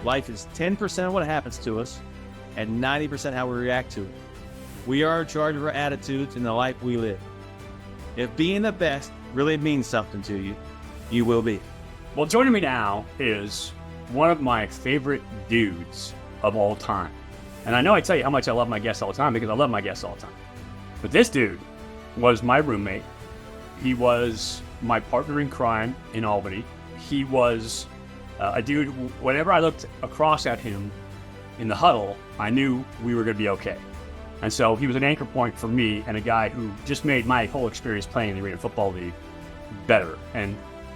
Life is 10% what happens to us and 90% how we react to it. We are in charge of our attitudes and the life we live. If being the best really means something to you, you will be. Well, joining me now is one of my favorite dudes of all time. And I know I tell you how much I love my guests all the time because I love my guests all the time. But this dude was my roommate. He was my partner in crime in Albany. He was a dude, whenever I looked across at him in the huddle, I knew we were going to be okay. And so he was an anchor point for me and a guy who just made my whole experience playing in the Arena Football League better. And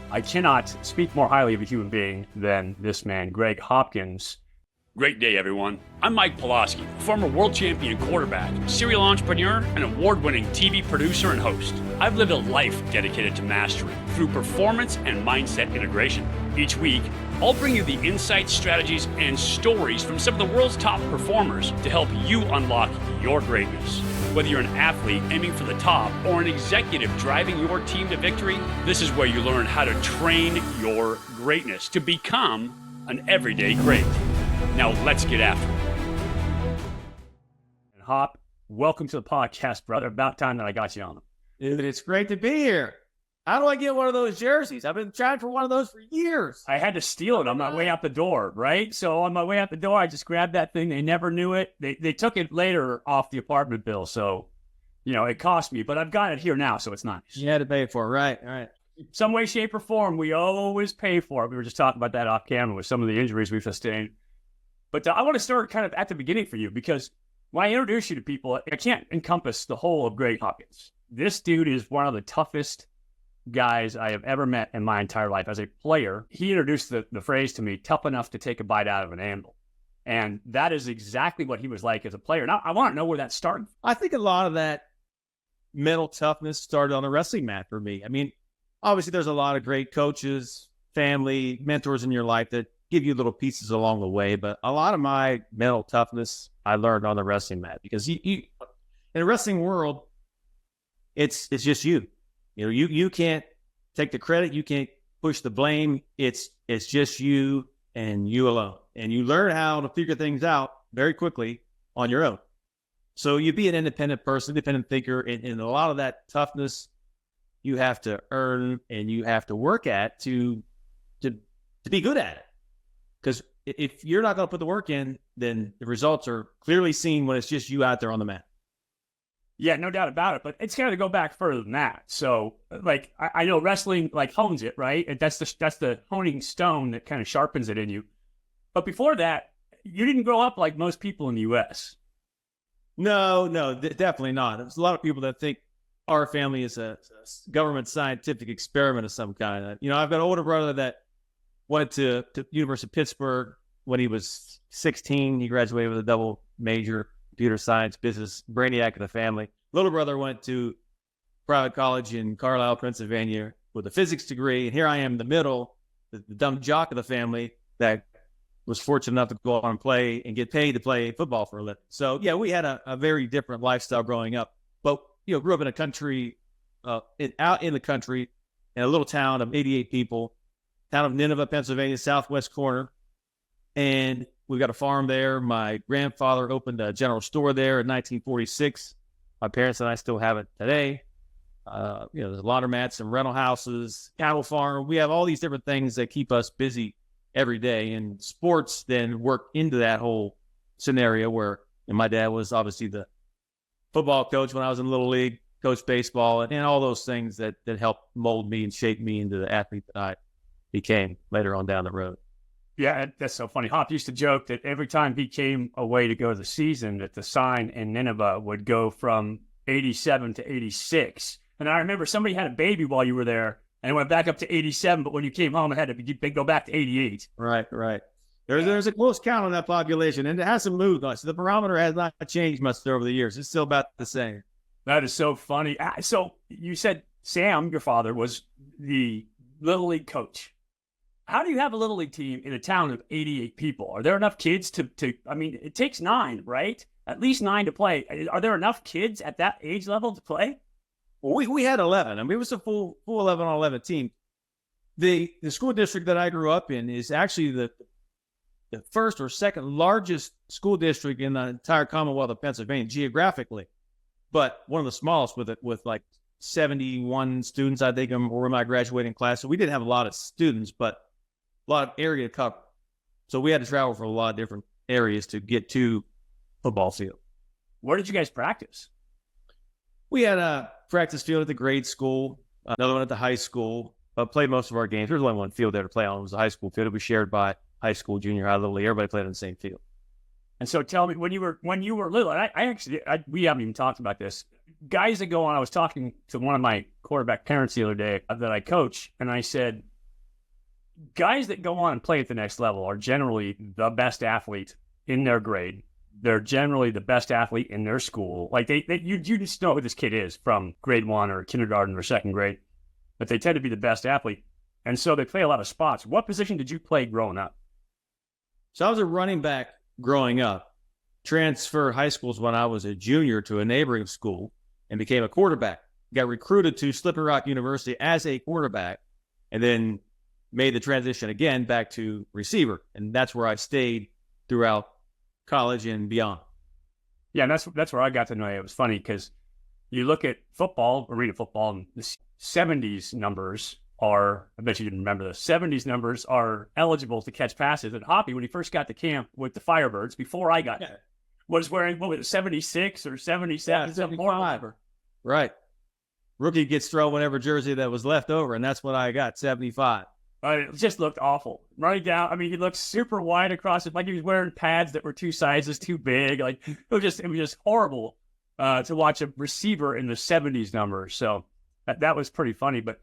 I cannot speak more highly of a human being than this man, Greg Hopkins. Great day, everyone. I'm Mike Pawlawski, former world champion quarterback, serial entrepreneur, and award-winning TV producer and host. I've lived a life dedicated to mastery through performance and mindset integration. Each week, I'll bring you the insights, strategies, and stories from some of the world's top performers to help you unlock your greatness. Whether you're an athlete aiming for the top or an executive driving your team to victory, this is where you learn how to train your greatness to become an everyday great. Now let's get after it. And Hop, welcome to the podcast, brother. About time that I got you on. Dude, it's great to be here. How do I get one of those jerseys? I've been trying for one of those for years. I had to steal it on my way out the door, right? So on my way out the door, I just grabbed that thing. They never knew it. They took it later off the apartment bill. So, it cost me, but I've got it here now, so it's nice. You had to pay for it, right? All right. Some way, shape, or form, we always pay for it. We were just talking about that off camera with some of the injuries we've sustained. But I want to start kind of at the beginning for you because when I introduce you to people, I can't encompass the whole of Greg Hopkins. This dude is one of the toughest guys I have ever met in my entire life. As a player, he introduced the phrase to me, tough enough to take a bite out of an anvil. And that is exactly what he was like as a player. Now, I want to know where that started. I think a lot of that mental toughness started on the wrestling mat for me. I mean, obviously there's a lot of great coaches, family, mentors in your life that give you little pieces along the way, but a lot of my mental toughness I learned on the wrestling mat because you in the wrestling world, it's just you. You can't take the credit, you can't push the blame. It's just you and you alone, and you learn how to figure things out very quickly on your own. So you be an independent person, independent thinker, and a lot of that toughness you have to earn and you have to work at to be good at it. Because if you're not going to put the work in, then the results are clearly seen when it's just you out there on the mat. Yeah, no doubt about it. But it's got to go back further than that. So, I know wrestling hones it, right? And that's the honing stone that kind of sharpens it in you. But before that, you didn't grow up like most people in the U.S. No, definitely not. There's a lot of people that think our family is a government scientific experiment of some kind. I've got an older brother that went to University of Pittsburgh when he was 16. He graduated with a double major, computer science, business, brainiac of the family. Little brother went to private college in Carlisle, Pennsylvania with a physics degree. And here I am in the middle, the dumb jock of the family that was fortunate enough to go on and play and get paid to play football for a living. So, yeah, we had a very different lifestyle growing up. But, grew up in a country, out in the country, in a little town of 88 people, town of Nineveh, Pennsylvania, southwest corner. And we've got a farm there. My grandfather opened a general store there in 1946. My parents and I still have it today. There's laundromats and rental houses, cattle farm. We have all these different things that keep us busy every day. And sports then work into that whole scenario where, and my dad was obviously the football coach when I was in Little League, coached baseball, and all those things that helped mold me and shape me into the athlete that I became later on down the road. Yeah, that's so funny. Hop used to joke that every time he came away to go to the season, that the sign in Nineveh would go from 87 to 86. And I remember somebody had a baby while you were there, and it went back up to 87, but when you came home, it had to go back to 88. Right. There's a close count on that population, and it hasn't moved much. The barometer has not changed much over the years. It's still about the same. That is so funny. So you said Sam, your father, was the Little League coach. How do you have a Little League team in a town of 88 people? Are there enough kids to it takes 9, right? At least 9 to play. Are there enough kids at that age level to play? Well, we had 11. I mean, it was a full 11 on 11 team. The school district that I grew up in is actually the the first or second largest school district in the entire Commonwealth of Pennsylvania geographically, but one of the smallest with like 71 students, I think, were my graduating class. So we didn't have a lot of students, but a lot of area to cover. So we had to travel for a lot of different areas to get to football field. Where did you guys practice? We had a practice field at the grade school, another one at the high school. Played most of our games. There was only one field there to play on. It was the high school field. It was shared by high school, junior high, little league. Everybody played on the same field. And so tell me, when you were little, we haven't even talked about this. Guys that go on, I was talking to one of my quarterback parents the other day that I coach, and I said, guys that go on and play at the next level are generally the best athlete in their grade. They're generally the best athlete in their school. Like you just know who this kid is from grade 1 or kindergarten or second grade, but they tend to be the best athlete. And so they play a lot of spots. What position did you play growing up? So I was a running back growing up, transferred high schools when I was a junior to a neighboring school and became a quarterback. Got recruited to Slippery Rock University as a quarterback and then made the transition again back to receiver. And that's where I stayed throughout college and beyond. Yeah, and that's where I got to know you. It was funny because you look at football, arena football, and the 70s numbers are, I bet you didn't remember this, 70s numbers are eligible to catch passes. And Hoppy, when he first got to camp with the Firebirds, before I got there, was wearing, what was it, 76 or 77? Yeah, 75. Right. Rookie gets thrown whatever jersey that was left over, and that's what I got, 75. It just looked awful. Running down, I mean, he looked super wide across it, like he was wearing pads that were 2 sizes too big. Like it was just horrible to watch a receiver in the 70s numbers. So that was pretty funny. But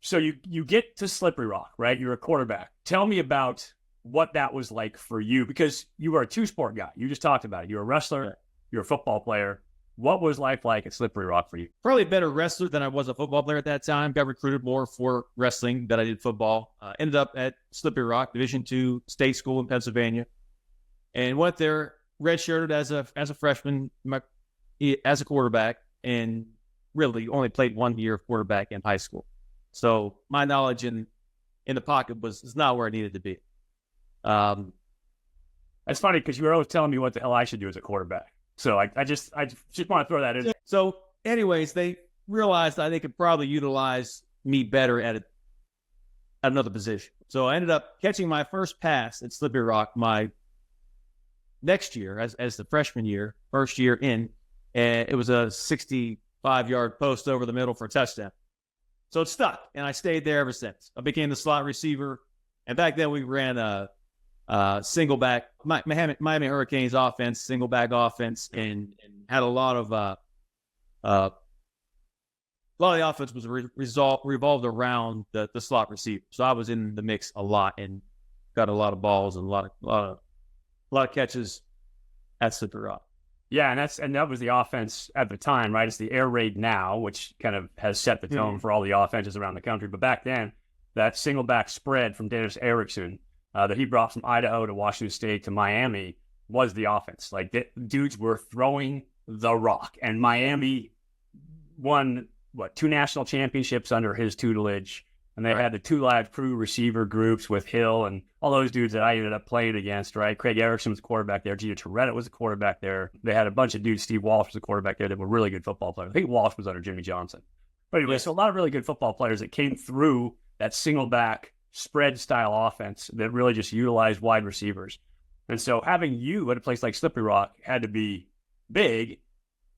so you get to Slippery Rock, right? You're a quarterback. Tell me about what that was like for you, because you were a 2-sport guy. You just talked about it. You're a wrestler. You're a football player. What was life like at Slippery Rock for you? Probably a better wrestler than I was a football player at that time. Got recruited more for wrestling than I did football. Ended up at Slippery Rock, Division II state school in Pennsylvania, and went there redshirted as a freshman, as a quarterback, and really only played 1 year of quarterback in high school. So my knowledge in the pocket is not where I needed to be. That's funny because you were always telling me what the hell I should do as a quarterback. So I just want to throw that in. So anyways, they realized that they could probably utilize me better at another position. So I ended up catching my first pass at Slippery Rock my next year as the freshman year, first year in, and it was a 65-yard post over the middle for a touchdown. So it stuck, and I stayed there ever since. I became the slot receiver, and back then we ran a single back, Miami Hurricanes offense, single back offense, and had a lot of the offense was revolved around the slot receiver. So I was in the mix a lot and got a lot of balls and a lot of catches at Slippery Rock. Yeah, and that was the offense at the time, right? It's the air raid now, which kind of has set the tone for all the offenses around the country. But back then, that single back spread from Dennis Erickson that he brought from Idaho to Washington State to Miami was the offense. Like, dudes were throwing the rock. And Miami won, 2 national championships under his tutelage. And they had the 2 live crew receiver groups with Hill and all those dudes that I ended up playing against, right? Craig Erickson was the quarterback there. Gio Toretta was the quarterback there. They had a bunch of dudes. Steve Walsh was the quarterback there that were really good football players. I think Walsh was under Jimmy Johnson. But anyway, so a lot of really good football players that came through that single back spread style offense that really just utilized wide receivers. And so having you at a place like Slippery Rock had to be big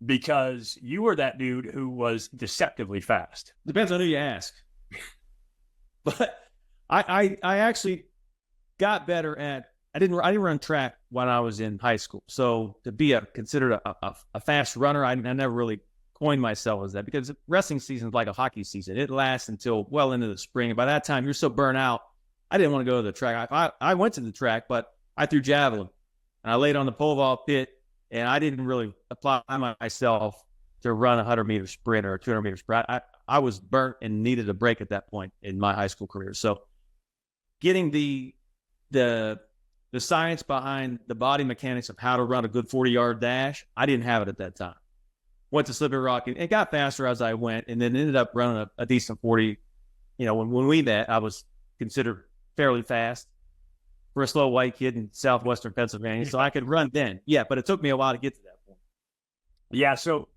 because you were that dude who was deceptively fast. Depends on who you ask. But I actually got better at, I didn't run track when I was in high school. So to be considered a fast runner, I never really coined myself as that, because wrestling season is like a hockey season. It lasts until well into the spring. And by that time, you're so burnt out, I didn't want to go to the track. I went to the track, but I threw javelin. And I laid on the pole vault pit, and I didn't really apply myself to run a 100-meter sprint or a 200-meter sprint. I was burnt and needed a break at that point in my high school career. So getting the science behind the body mechanics of how to run a good 40-yard dash, I didn't have it at that time. Went to Slippery Rock and got faster as I went, and then ended up running a decent 40. You know, when we met, I was considered fairly fast. for a slow white kid in southwestern Pennsylvania. So I could run then. Yeah, but it took me a while to get to that point. Yeah, so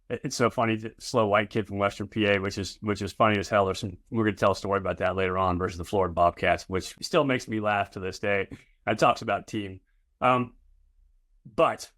it's so funny, slow white kid from Western PA, which is funny as hell. We're going to tell a story about that later on versus the Florida Bobcats, which still makes me laugh to this day. It talks about team. But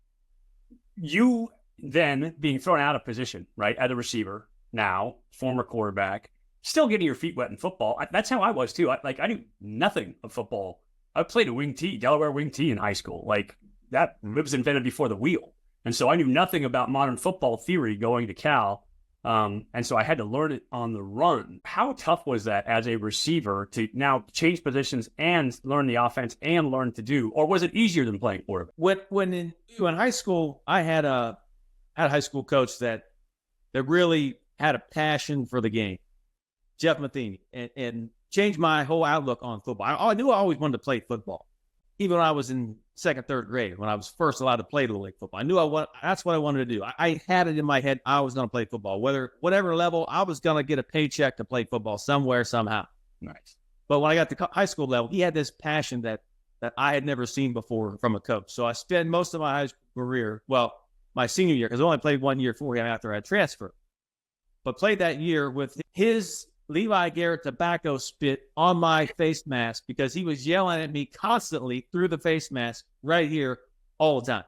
you then being thrown out of position, right, at a receiver now, former quarterback, still getting your feet wet in football. That's how I was too. I knew nothing of football. I played a wing tee, Delaware wing tee in high school. Like that was invented before the wheel. And so I knew nothing about modern football theory going to Cal. And so I had to learn it on the run. How tough was that as a receiver to now change positions and learn the offense and learn to do? Or was it easier than playing quarterback? When in high school, I had a high school coach that really had a passion for the game, Jeff Matheny, and changed my whole outlook on football. I knew I always wanted to play football. Even when I was in second, third grade, when I was first allowed to play Little League football, I knew that's what I wanted to do. I had it in my head. I was going to play football, whatever level, I was going to get a paycheck to play football somewhere, somehow. Nice. But when I got to high school level, he had this passion that I had never seen before from a coach. So I spent most of my high school career, well, my senior year, because I only played 1 year for him after I transferred, but played that year with his Levi Garrett tobacco spit on my face mask because he was yelling at me constantly through the face mask right here all the time.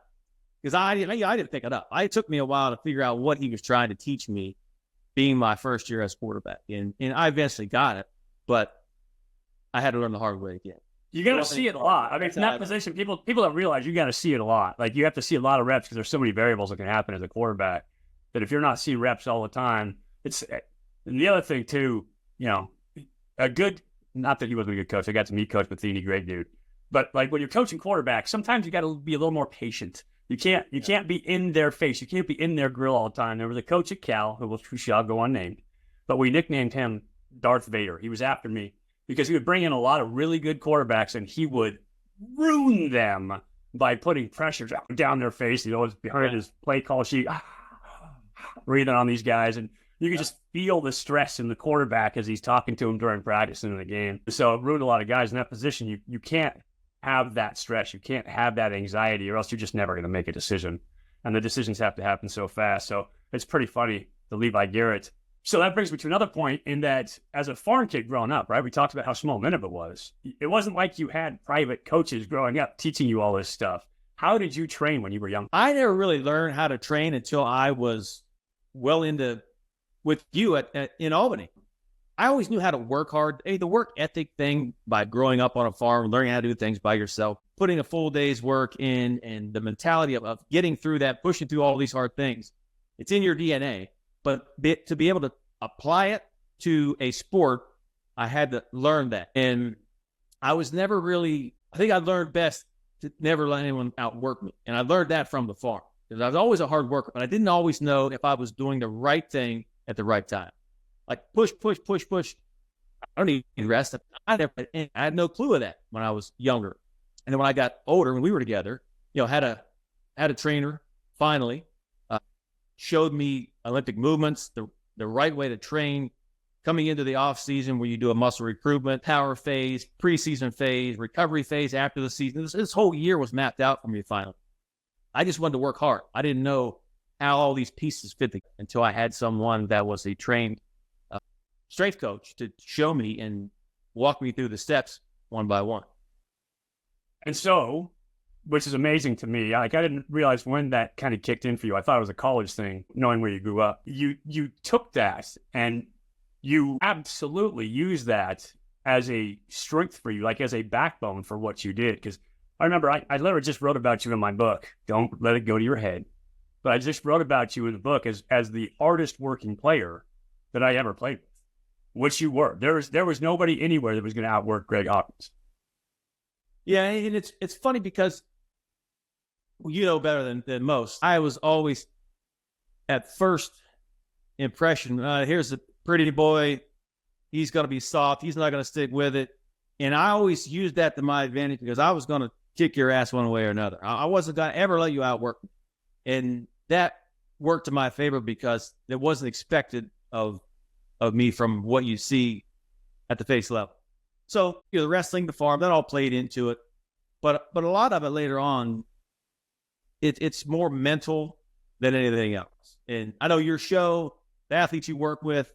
Because I didn't pick it up. It took me a while to figure out what he was trying to teach me being my first year as quarterback. And I eventually got it, but I had to learn the hard way again. You're going to see it a lot. I mean, in that position, people don't realize you got to see it a lot. Like you have to see a lot of reps because there's so many variables that can happen as a quarterback that if you're not seeing reps all the time, and the other thing too, not that he wasn't a good coach. I got to meet Coach Matheny, great dude. But like when you're coaching quarterbacks, sometimes you got to be a little more patient. You can't be in their face. You can't be in their grill all the time. There was a coach at Cal who shall go unnamed, but we nicknamed him Darth Vader. He was after me because he would bring in a lot of really good quarterbacks and he would ruin them by putting pressure down their face. Behind his play call sheet, breathing on these guys. And you could just feel the stress in the quarterback as he's talking to him during practice and in the game. So it ruined a lot of guys in that position. You can't have that stress. You can't have that anxiety or else you're just never going to make a decision. And the decisions have to happen so fast. So it's pretty funny, the Levi Garrett. So that brings me to another point in that as a farm kid growing up, right, we talked about how small Nineveh was. It wasn't like you had private coaches growing up teaching you all this stuff. How did you train when you were young? I never really learned how to train until I was well into with you in Albany. I always knew how to work hard. The work ethic thing by growing up on a farm, learning how to do things by yourself, putting a full day's work in, and the mentality of getting through that, pushing through all these hard things. It's in your DNA. But to be able to apply it to a sport, I had to learn that. And I was never really, I think I learned best to never let anyone outwork me. And I learned that from the farm. Because I was always a hard worker, but I didn't always know if I was doing the right thing at the right time. Like push. I don't need rest. I had no clue of that when I was younger. And then when I got older, when we were together, had a trainer finally showed me Olympic movements, the right way to train, coming into the off season where you do a muscle recruitment, power phase, preseason phase, recovery phase after the season. This whole year was mapped out for me finally. I just wanted to work hard. I didn't know how all these pieces fit together until I had someone that was a trained strength coach to show me and walk me through the steps one by one. And so, which is amazing to me, I didn't realize when that kind of kicked in for you. I thought it was a college thing, knowing where you grew up. You took that and you absolutely used that as a strength for you, like as a backbone for what you did. Because I remember I literally just wrote about you in my book. Don't let it go to your head. But I just wrote about you in the book as the hardest working player that I ever played with, which you were. There was nobody anywhere that was going to outwork Greg Hopkins. Yeah, and it's funny because you know better than most. I was always, at first impression, here's a pretty boy. He's going to be soft. He's not going to stick with it. And I always used that to my advantage because I was going to kick your ass one way or another. I wasn't going to ever let you outwork me. And that worked to my favor because it wasn't expected of me from what you see at the face level. So, the wrestling, the farm, that all played into it. But a lot of it later on, it's more mental than anything else. And I know your show, the athletes you work with,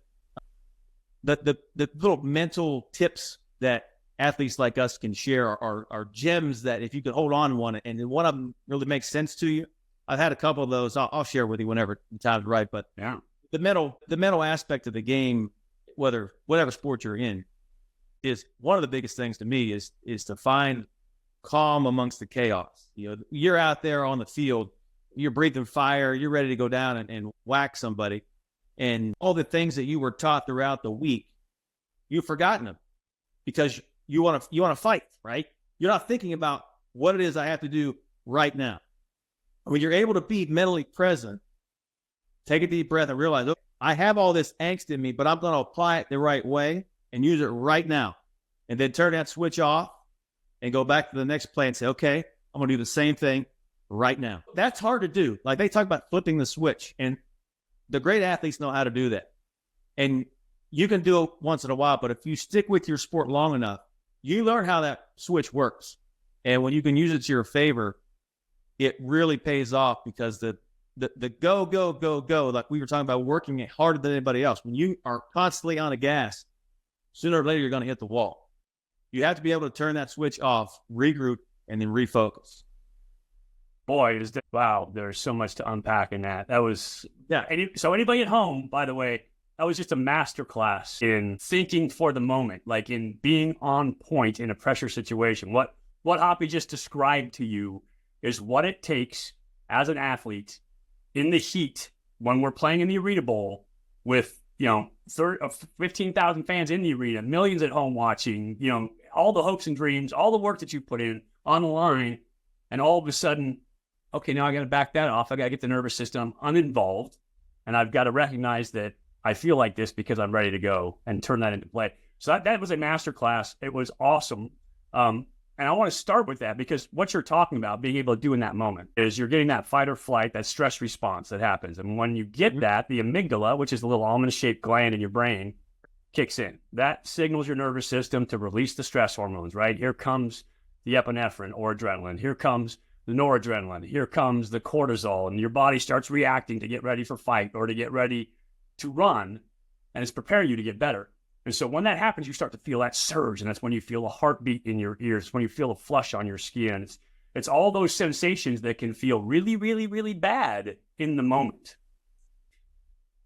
the little mental tips that athletes like us can share are gems that if you could hold on to one and one of them really makes sense to you. I've had a couple of those. I'll share with you whenever the time's right. But Yeah. the mental aspect of the game, whatever sport you're in, is one of the biggest things to me is to find calm amongst the chaos. You're out there on the field, you're breathing fire, you're ready to go down and whack somebody. And all the things that you were taught throughout the week, you've forgotten them because you want to fight, right? You're not thinking about what it is I have to do right now. When you're able to be mentally present, take a deep breath and realize, oh, I have all this angst in me, but I'm going to apply it the right way and use it right now. And then turn that switch off and go back to the next play and say, okay, I'm going to do the same thing right now. That's hard to do. Like they talk about flipping the switch, and the great athletes know how to do that. And you can do it once in a while, but if you stick with your sport long enough, you learn how that switch works. And when you can use it to your favor, it really pays off because the go, like we were talking about, working harder than anybody else. When you are constantly on a gas, sooner or later, you're going to hit the wall. You have to be able to turn that switch off, regroup, and then refocus. Boy, wow, there's so much to unpack in that. That was, yeah. So anybody at home, by the way, that was just a masterclass in thinking for the moment, like in being on point in a pressure situation. What Hoppy just described to you is what it takes as an athlete in the heat when we're playing in the Arena Bowl with, 15,000 fans in the arena, millions at home watching, all the hopes and dreams, all the work that you put in on the line, and all of a sudden, okay, now I got to back that off. I got to get the nervous system uninvolved, and I've got to recognize that I feel like this because I'm ready to go and turn that into play. So that was a masterclass. It was awesome. And I want to start with that because what you're talking about, being able to do in that moment, is you're getting that fight or flight, that stress response that happens. And when you get that, the amygdala, which is a little almond-shaped gland in your brain, kicks in. That signals your nervous system to release the stress hormones, right? Here comes the epinephrine or adrenaline. Here comes the noradrenaline. Here comes the cortisol. And your body starts reacting to get ready for fight or to get ready to run. And it's preparing you to get better. And so when that happens, you start to feel that surge, and that's when you feel a heartbeat in your ears, when you feel a flush on your skin. It's all those sensations that can feel really, really, really bad in the moment.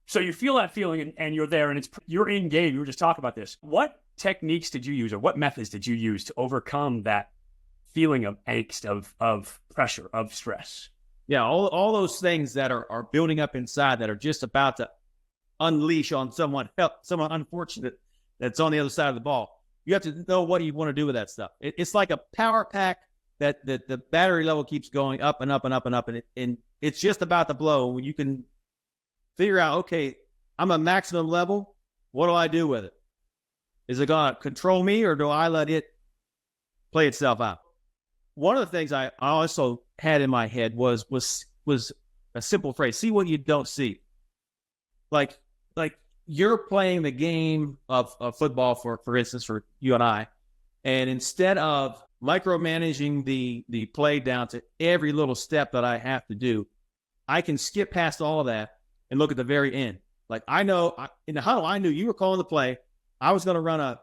So you feel that feeling, and you're there, and you're in game. You were just talking about this. What techniques did you use, or what methods did you use to overcome that feeling of angst, of pressure, of stress? Yeah, all those things that are building up inside that are just about to unleash on someone unfortunate that's on the other side of the ball. You have to know what you want to do with that stuff. It's like a power pack that the battery level keeps going up and up and up and up, and it's just about to blow. When you can figure out, okay, I'm at maximum level, what do I do with it? Is it going to control me, or do I let it play itself out? One of the things I also had in my head was a simple phrase: see what you don't see. Like you're playing the game of football, for instance, for you and I, and instead of micromanaging the play down to every little step that I have to do, I can skip past all of that and look at the very end. Like I know in the huddle, I knew you were calling the play. I was going to run a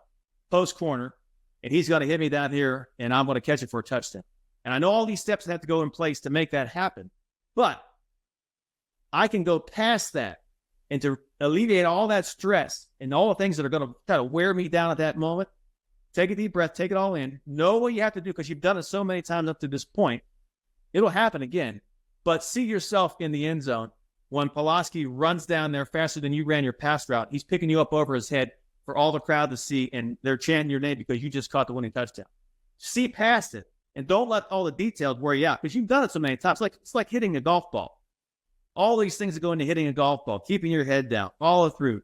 post corner, and he's going to hit me down here, and I'm going to catch it for a touchdown. And I know all these steps have to go in place to make that happen, but I can go past that. And to alleviate all that stress and all the things that are going to kind of wear me down at that moment, take a deep breath, take it all in, know what you have to do because you've done it so many times up to this point. It'll happen again, but see yourself in the end zone when Pawlawski runs down there faster than you ran your pass route. He's picking you up over his head for all the crowd to see, and they're chanting your name because you just caught the winning touchdown. See past it, and don't let all the details wear you out because you've done it so many times. It's like hitting a golf ball. All these things that go into hitting a golf ball, keeping your head down, follow through,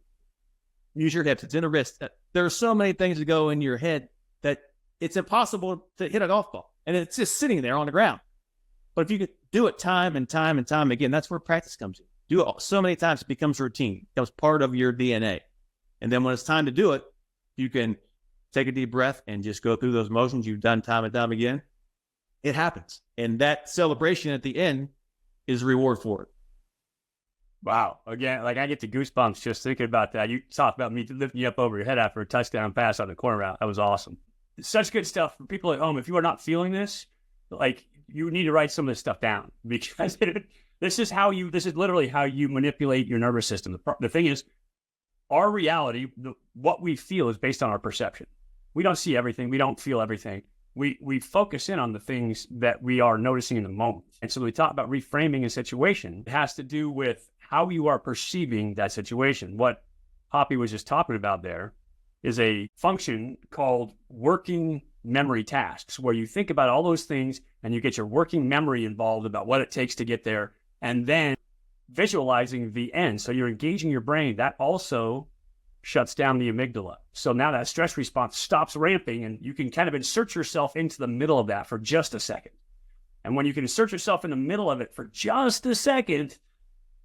use your hips, it's in the wrist. There are so many things that go into your head that it's impossible to hit a golf ball. And it's just sitting there on the ground. But if you could do it time and time and time again, that's where practice comes in. Do it so many times, it becomes routine, it becomes part of your DNA. And then when it's time to do it, you can take a deep breath and just go through those motions you've done time and time again. it happens. And that celebration at the end is reward for it. Wow. Again, like I get the goosebumps just thinking about that. You talked about me lifting you up over your head after a touchdown pass on the corner route. That was awesome. Such good stuff for people at home. If you are not feeling this, like you need to write some of this stuff down because this is literally how you manipulate your nervous system. The thing is, our reality, what we feel is based on our perception. We don't see everything. We don't feel everything. We focus in on the things that we are noticing in the moment. And so when we talk about reframing a situation, it has to do with how you are perceiving that situation. What Hoppy was just talking about there is a function called working memory tasks, where you think about all those things and you get your working memory involved about what it takes to get there, and then visualizing the end. So you're engaging your brain. That also shuts down the amygdala. So now that stress response stops ramping, and you can kind of insert yourself into the middle of that for just a second. And when you can insert yourself in the middle of it for just a second,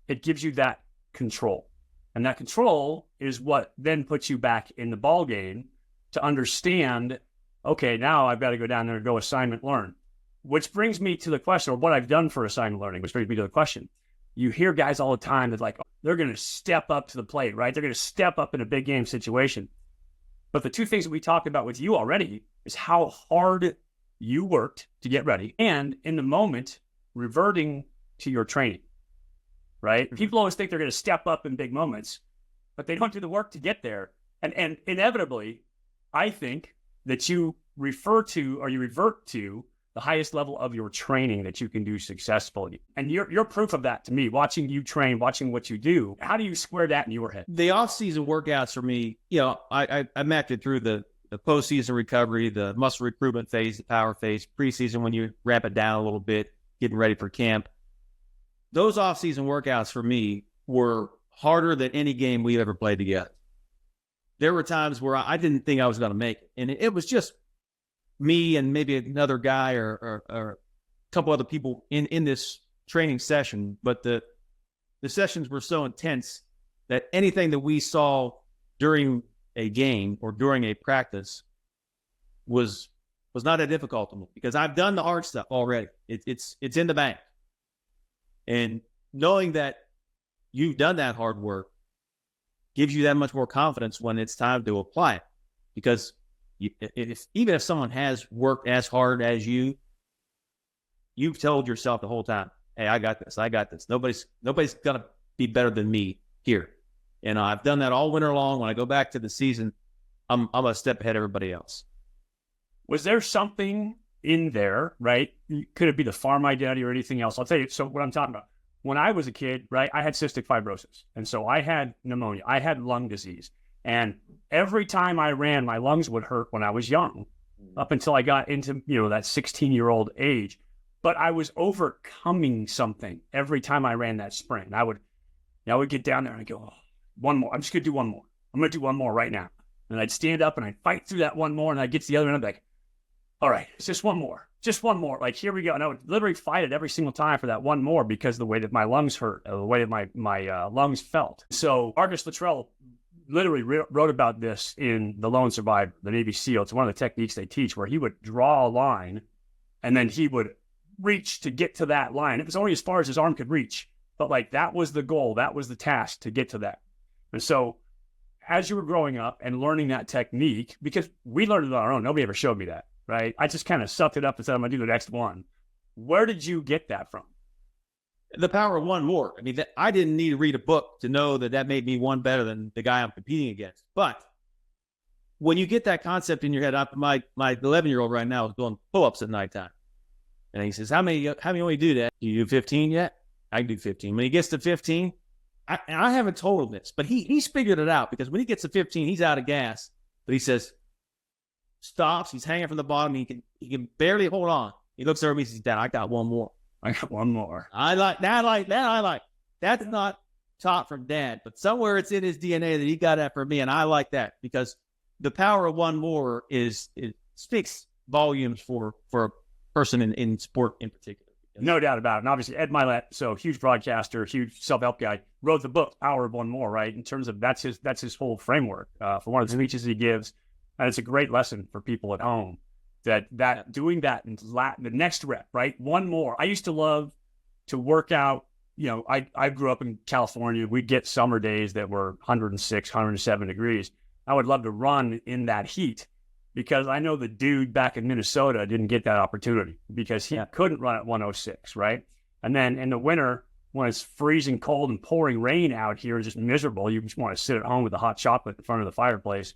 it gives you that control. And that control is what then puts you back in the ball game to understand, okay, now I've got to go down there and go assignment learn. Which brings me to the question, or what I've done for assignment learning, which brings me to the question. You hear guys all the time that like, they're going to step up to the plate, right? They're going to step up in a big game situation. But the two things that we talked about with you already is how hard you worked to get ready, and in the moment, reverting to your training. Right? People always think they're going to step up in big moments, but they don't do the work to get there. And inevitably, I think that you revert to the highest level of your training that you can do successfully. And you're proof of that to me, watching you train, watching what you do. How do you square that in your head? The off-season workouts for me, I mapped it through the postseason recovery, the muscle recruitment phase, the power phase, preseason when you ramp it down a little bit, getting ready for camp. Those off-season workouts for me were harder than any game we ever played together. There were times where I didn't think I was going to make it. And it was just me and maybe another guy or a couple other people in this training session. But the sessions were so intense that anything that we saw during a game or during a practice was not that difficult to me because I've done the hard stuff already. It's in the bank. And knowing that you've done that hard work gives you that much more confidence when it's time to apply it. Because even if someone has worked as hard as you've told yourself the whole time, hey, I got this. Nobody's going to be better than me here. And I've done that all winter long. When I go back to the season, I'm a step ahead of everybody else. Was there something in there, right? Could it be the farm identity or anything else? I'll tell you. So what I'm talking about, when I was a kid, right, I had cystic fibrosis. And so I had pneumonia. I had lung disease. And every time I ran, my lungs would hurt when I was young, up until I got into, that 16-year-old age. But I was overcoming something every time I ran that sprint. And I would get down there and I'd go, oh, one more. I'm just going to do one more. I'm going to do one more right now. And I'd stand up and I'd fight through that one more. And I'd get to the other end and I'd be like, all right, it's just one more. Just one more. Like, here we go. And I would literally fight it every single time for that one more because of the way that my lungs hurt, the way that my lungs felt. So Marcus Luttrell literally wrote about this in The Lone Survivor, the Navy SEAL. It's one of the techniques they teach where he would draw a line and then he would reach to get to that line. It was only as far as his arm could reach, but like that was the goal. That was the task to get to that. And so as you were growing up and learning that technique, because we learned it on our own, nobody ever showed me that. Right? I just kind of sucked it up and said, I'm going to do the next one. Where did you get that from? The power of one more. I mean, I didn't need to read a book to know that made me one better than the guy I'm competing against. But when you get that concept in your head, my 11-year-old right now is doing pull-ups at nighttime. And he says, how many want you do that? Do you do 15 yet? I can do 15. When he gets to 15, I haven't told him this, but he's figured it out because when he gets to 15, he's out of gas. But he says, stops, he's hanging from the bottom, he can barely hold on. He looks over me and says, Dad, I got one more. I like that. That's not taught from Dad, but somewhere it's in his DNA that he got that from me, and I like that because the power of one more it speaks volumes for a person in sport in particular. No doubt about it. And obviously Ed Milet, so huge broadcaster, huge self-help guy, wrote the book Power of One More, right? In terms of that's his whole framework for one of the speeches he gives. And it's a great lesson for people at home that doing that in the next rep, right? One more. I used to love to work out. I grew up in California. We'd get summer days that were 106, 107 degrees. I would love to run in that heat because I know the dude back in Minnesota didn't get that opportunity because he couldn't run at 106, right? And then in the winter, when it's freezing cold and pouring rain out here, just miserable, you just want to sit at home with a hot chocolate in front of the fireplace.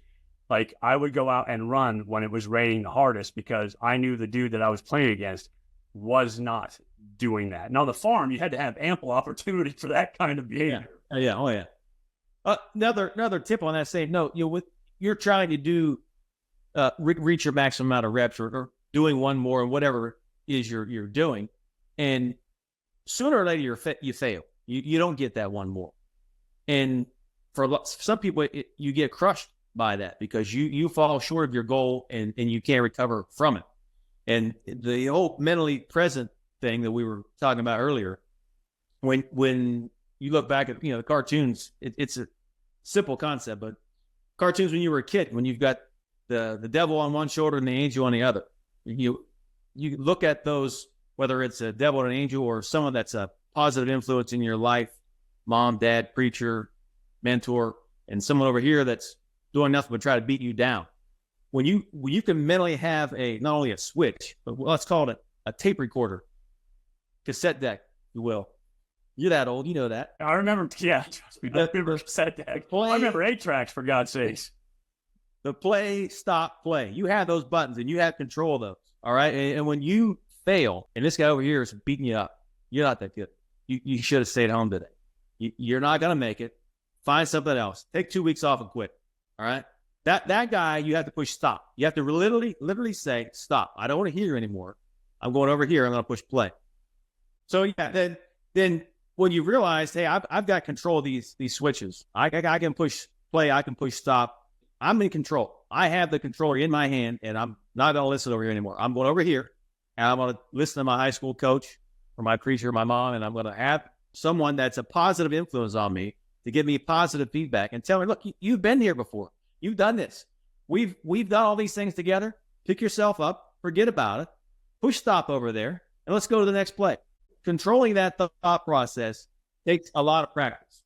Like, I would go out and run when it was raining the hardest because I knew the dude that I was playing against was not doing that. Now, the farm, you had to have ample opportunity for that kind of behavior. Yeah. Oh, yeah. Another tip on that same note, you're trying to do reach your maximum amount of reps or doing one more and whatever it is you're doing, and sooner or later you fail. You don't get that one more, and for some people you get crushed by that because you fall short of your goal and you can't recover from it. And the whole mentally present thing that we were talking about earlier, when you look back at the cartoons, it's a simple concept, but cartoons when you were a kid, when you've got the devil on one shoulder and the angel on the other, you look at those, whether it's a devil and an angel or someone that's a positive influence in your life, mom, dad, preacher, mentor, and someone over here that's doing nothing but try to beat you down. When you can mentally have not only a switch, but let's call it a tape recorder, cassette deck, if you will. You're that old, you know that. I remember, trust me, I remember cassette deck. I remember 8 tracks, for God's sakes. The play, stop, play. You have those buttons and you have control of those, all right? And when you fail, and this guy over here is beating you up, you're not that good. You should have stayed home today. You're not going to make it. Find something else. Take 2 weeks off and quit, all right? That guy, you have to push stop. You have to literally say, stop. I don't want to hear you anymore. I'm going over here. I'm going to push play. So, yeah, then when you realize, hey, I've got control of these switches. I can push play. I can push stop. I'm in control. I have the controller in my hand, and I'm not going to listen over here anymore. I'm going over here, and I'm going to listen to my high school coach or my preacher, my mom, and I'm going to have someone that's a positive influence on me to give me positive feedback and tell me, look, you've been here before. You've done this. We've done all these things together. Pick yourself up. Forget about it. Push stop over there, and let's go to the next play. Controlling that thought process takes a lot of practice.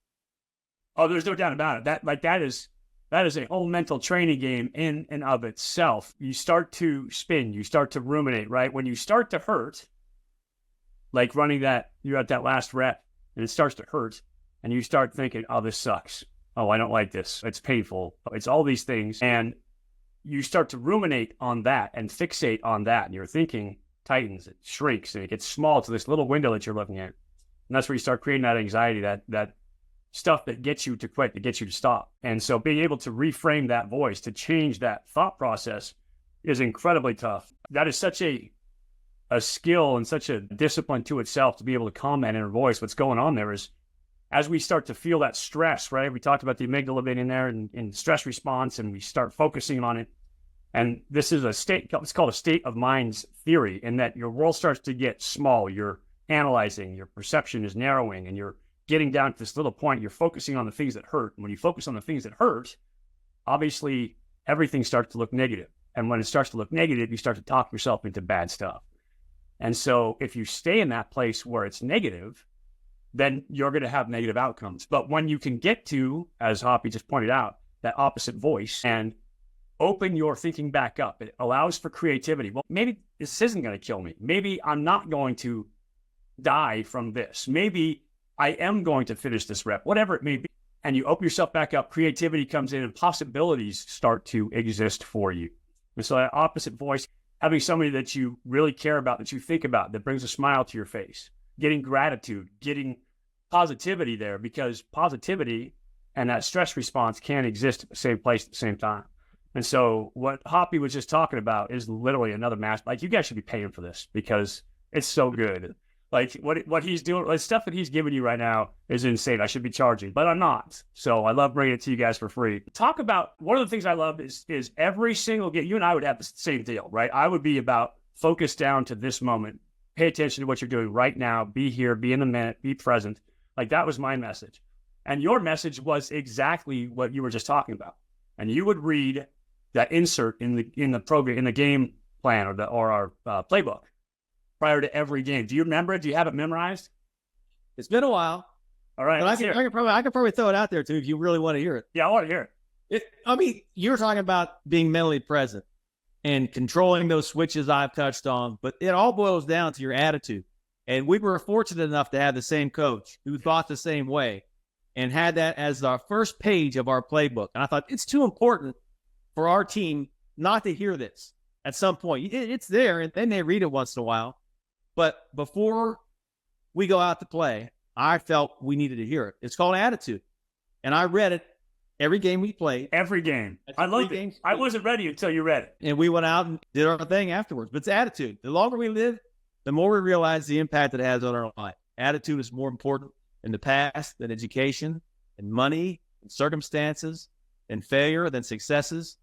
Oh, there's no doubt about it. That is a whole mental training game in and of itself. You start to spin. You start to ruminate, right? When you start to hurt, like running that, you're at that last rep, and it starts to hurt, and you start thinking, oh, this sucks. Oh, I don't like this. It's painful. It's all these things. And you start to ruminate on that and fixate on that. And your thinking tightens, it shrinks, and it gets small to this little window that you're looking at. And that's where you start creating that anxiety, that stuff that gets you to quit, that gets you to stop. And so being able to reframe that voice, to change that thought process is incredibly tough. That is such a skill and such a discipline to itself to be able to calm that inner voice. What's going on there is, as we start to feel that stress, right? We talked about the amygdala being in there and stress response, and we start focusing on it. And this is it's called a state of mind's theory, in that your world starts to get small. You're analyzing, your perception is narrowing, and you're getting down to this little point. You're focusing on the things that hurt. And when you focus on the things that hurt, obviously everything starts to look negative. And when it starts to look negative, you start to talk yourself into bad stuff. And so if you stay in that place where it's negative, then you're going to have negative outcomes. But when you can get to, as Hoppy just pointed out, that opposite voice and open your thinking back up, it allows for creativity. Well, maybe this isn't going to kill me. Maybe I'm not going to die from this. Maybe I am going to finish this rep, whatever it may be. And you open yourself back up, creativity comes in, and possibilities start to exist for you. And so that opposite voice, having somebody that you really care about, that you think about, that brings a smile to your face, getting gratitude, getting positivity there, because positivity and that stress response can't exist at the same place at the same time. And so what Hoppy was just talking about is literally another master. Like, you guys should be paying for this because it's so good. Like, what he's doing, like, stuff that he's giving you right now is insane. I should be charging, but I'm not. So I love bringing it to you guys for free. Talk about, one of the things I love is every single game. You and I would have the same deal, right? I would be about focus down to this moment. Pay attention to what you're doing right now. Be here, be in the minute, be present. Like, that was my message. And your message was exactly what you were just talking about. And you would read that insert in the program, in the game plan or our playbook prior to every game. Do you remember it? Do you have it memorized? It's been a while. All right. But I can probably throw it out there too if you really want to hear it. Yeah, I want to hear it. I mean, you're talking about being mentally present and controlling those switches I've touched on, but it all boils down to your attitude. And we were fortunate enough to have the same coach who thought the same way and had that as our first page of our playbook. And I thought it's too important for our team not to hear this at some point. It's there, and then they read it once in a while. But before we go out to play, I felt we needed to hear it. It's called attitude. And I read it every game we played. Every game. I loved it. I wasn't ready until you read it. And we went out and did our thing afterwards. But it's attitude. The longer we live, the more we realize the impact it has on our life. Attitude is more important in the past than education and money and circumstances and failure than successes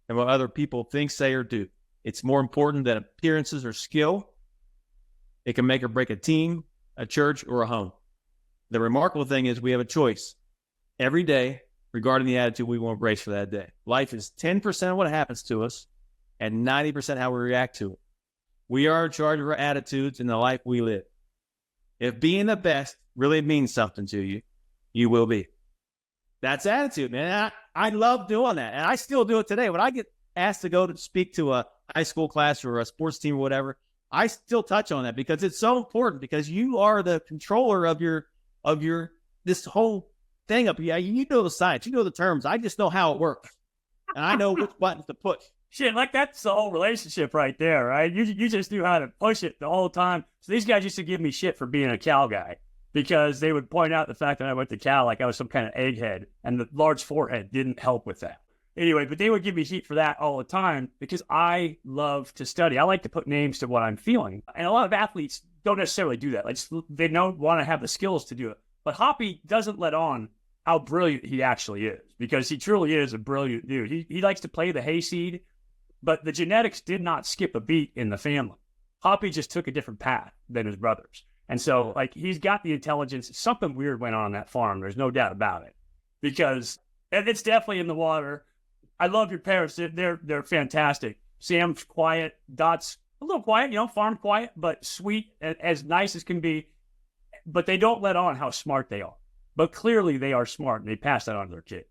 and what other people think, say, or do. It's more important than appearances or skill. It can make or break a team, a church, or a home. The remarkable thing is we have a choice every day regarding the attitude we want to embrace for that day. Life is 10% of what happens to us and 90% how we react to it. We are in charge of our attitudes in the life we live. If being the best really means something to you, you will be. That's attitude, man. I love doing that, and I still do it today. When I get asked to go to speak to a high school class or a sports team or whatever, I still touch on that because it's so important, because you are the controller of your this whole thing up here. You know the science, you know the terms. I just know how it works, and I know which buttons to push. Shit, like that's the whole relationship right there, right? You just knew how to push it the whole time. So these guys used to give me shit for being a Cal guy because they would point out the fact that I went to Cal like I was some kind of egghead, and the large forehead didn't help with that. Anyway, but they would give me heat for that all the time because I love to study. I like to put names to what I'm feeling. And a lot of athletes don't necessarily do that. Like, they don't want to have the skills to do it. But Hoppy doesn't let on how brilliant he actually is, because he truly is a brilliant dude. He likes to play the hayseed, but the genetics did not skip a beat in the family. Hoppy just took a different path than his brothers. And so, like, he's got the intelligence. Something weird went on that farm. There's no doubt about it, because and it's definitely in the water. I love your parents. They're fantastic. Sam's quiet. Dot's a little quiet, farm quiet, but sweet, as nice as can be. But they don't let on how smart they are. But clearly they are smart, and they pass that on to their kids.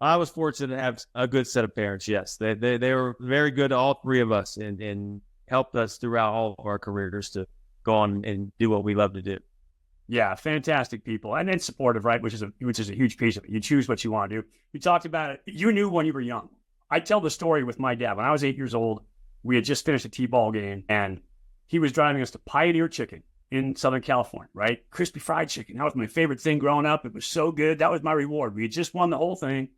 I was fortunate to have a good set of parents, yes. They were very good to all three of us and helped us throughout all of our careers to go on and do what we love to do. Yeah, fantastic people, and then supportive, right? Which is a huge piece of it. You choose what you want to do. You talked about it. You knew when you were young. I tell the story with my dad. When I was 8 years old, we had just finished a T-ball game, and he was driving us to Pioneer Chicken in Southern California, right? Crispy fried chicken. That was my favorite thing growing up. It was so good. That was my reward. We had just won the whole thing,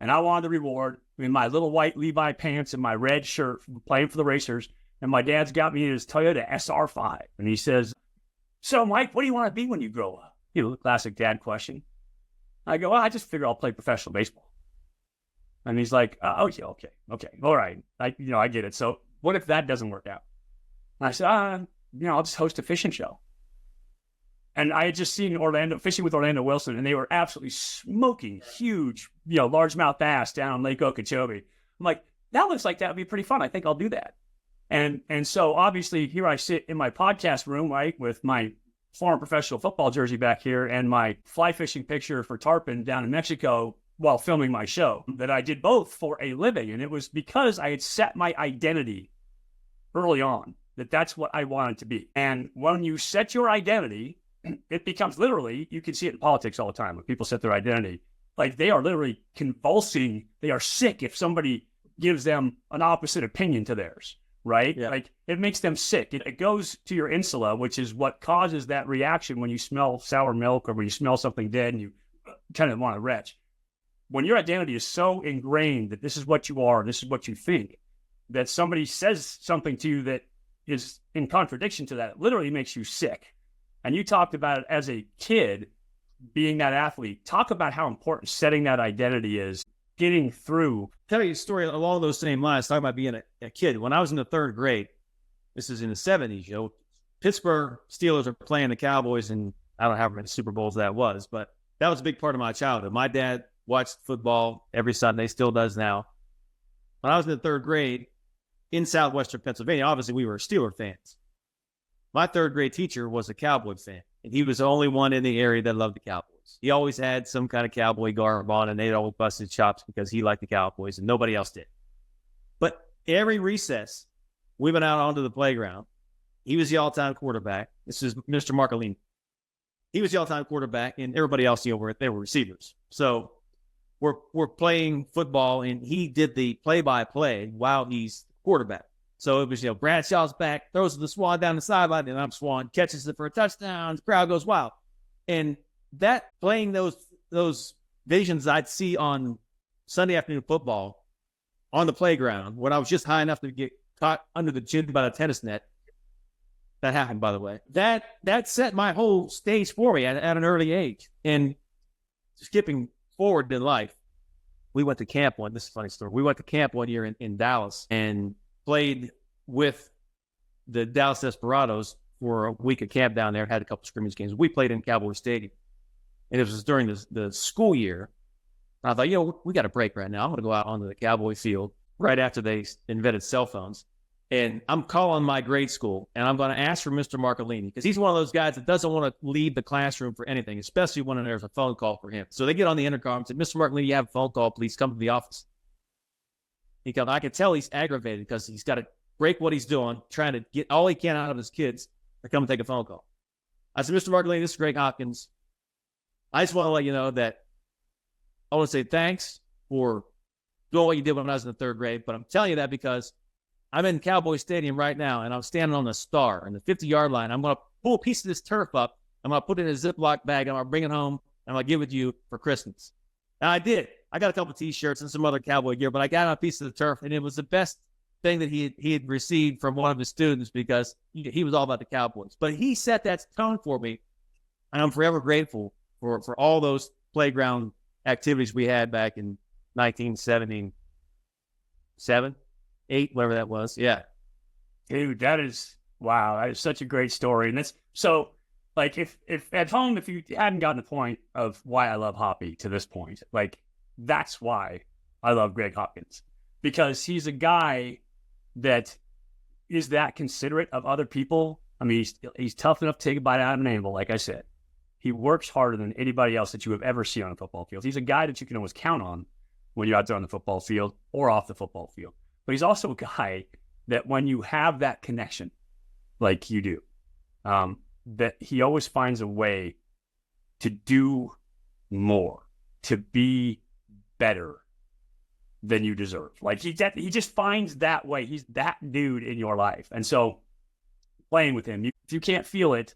and I wanted the reward in my little white Levi pants and my red shirt playing for the Racers, and my dad's got me his Toyota SR5, and he says, "So, Mike, what do you want to be when you grow up?" The classic dad question. I go, "Well, I just figure I'll play professional baseball." And he's like, okay, all right. I get it. So what if that doesn't work out? And I said, I'll just host a fishing show. And I had just seen fishing with Orlando Wilson, and they were absolutely smoking huge, largemouth bass down on Lake Okeechobee. I'm like, that looks like that would be pretty fun. I think I'll do that. And so obviously here I sit in my podcast room, right, with my former professional football jersey back here and my fly fishing picture for tarpon down in Mexico while filming my show, that I did both for a living. And it was because I had set my identity early on that that's what I wanted to be. And when you set your identity, it becomes literally, you can see it in politics all the time when people set their identity, like they are literally convulsing. They are sick if somebody gives them an opposite opinion to theirs. Right? Yeah. Like, it makes them sick. It goes to your insula, which is what causes that reaction when you smell sour milk or when you smell something dead and you kind of want to retch. When your identity is so ingrained that this is what you are, this is what you think, that somebody says something to you that is in contradiction to that, it literally makes you sick. And you talked about it as a kid, being that athlete. Talk about how important setting that identity is. Getting through. Tell you a story along those same lines, talking about being a kid. When I was in the third grade, this is in the 70s, Pittsburgh Steelers are playing the Cowboys, and I don't know how many Super Bowls that was, but that was a big part of my childhood. My dad watched football every Sunday, still does now. When I was in the third grade, in southwestern Pennsylvania. Obviously, we were Steeler fans. My third grade teacher was a Cowboy fan, and he was the only one in the area that loved the Cowboys. He always had some kind of Cowboy garb on, and they'd always bust his chops because he liked the Cowboys, and nobody else did. But every recess, we went out onto the playground. He was the all-time quarterback. This is Mr. Marcolini. He was the all-time quarterback, and everybody else, they were receivers. So we're playing football, and he did the play-by-play while he's quarterback. So it was, Bradshaw's back, throws the Swan down the sideline, and I'm Swan, catches it for a touchdown. The crowd goes wild. And that playing those visions I'd see on Sunday afternoon football on the playground when I was just high enough to get caught under the chin by the tennis net. That happened, by the way. That set my whole stage for me at an early age. And skipping forward in life, we went to camp this is a funny story. We went to camp one year in Dallas and played with the Dallas Desperados for a week of camp down there, had a couple scrimmage games. We played in Cowboy Stadium. And it was during the school year. I thought, we got a break right now. I'm going to go out onto the Cowboy field right after they invented cell phones. And I'm calling my grade school, and I'm going to ask for Mr. Marcolini because he's one of those guys that doesn't want to leave the classroom for anything, especially when there's a phone call for him. So they get on the intercom and say, Mr. Marcolini, you have a phone call. Please come to the office. He comes. I can tell he's aggravated because he's got to break what he's doing, trying to get all he can out of his kids to come and take a phone call. I said, Mr. Marcolini, this is Greg Hopkins. I just want to let you know that I want to say thanks for doing what you did when I was in the third grade, but I'm telling you that because I'm in Cowboy Stadium right now, and I'm standing on the star in the 50-yard line. I'm going to pull a piece of this turf up. I'm going to put it in a Ziploc bag. I'm going to bring it home. I'm going to give it to you for Christmas. And I did. I got a couple of T-shirts and some other Cowboy gear, but I got a piece of the turf, and it was the best thing that he had received from one of his students because he was all about the Cowboys. But he set that tone for me, and I'm forever grateful for all those playground activities we had back in 1977, 8, whatever that was. Yeah. Dude, wow. That is such a great story. And that's so, like, if at home, if you hadn't gotten the point of why I love Hoppy to this point, like, that's why I love Greg Hopkins, because he's a guy that is that considerate of other people. I mean, he's tough enough to take a bite out of an anvil, like I said. He works harder than anybody else that you have ever seen on a football field. He's a guy that you can always count on when you're out there on the football field or off the football field. But he's also a guy that when you have that connection, like you do, that he always finds a way to do more, to be better than you deserve. Like he just finds that way. He's that dude in your life. And so playing with him, if you can't feel it,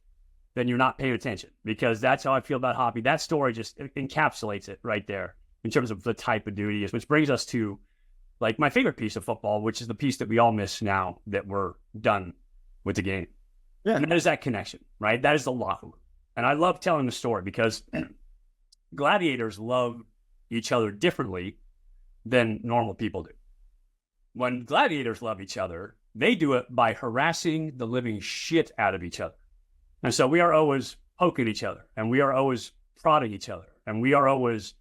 then you're not paying attention, because that's how I feel about Hoppy. That story just encapsulates it right there in terms of the type of dude he is, which brings us to like my favorite piece of football, which is the piece that we all miss now that we're done with the game. Yeah. And that is that connection, right? That is the locker room. And I love telling the story because gladiators love each other differently than normal people do. When gladiators love each other, they do it by harassing the living shit out of each other. And so we are always poking each other, and we are always prodding each other, and we are always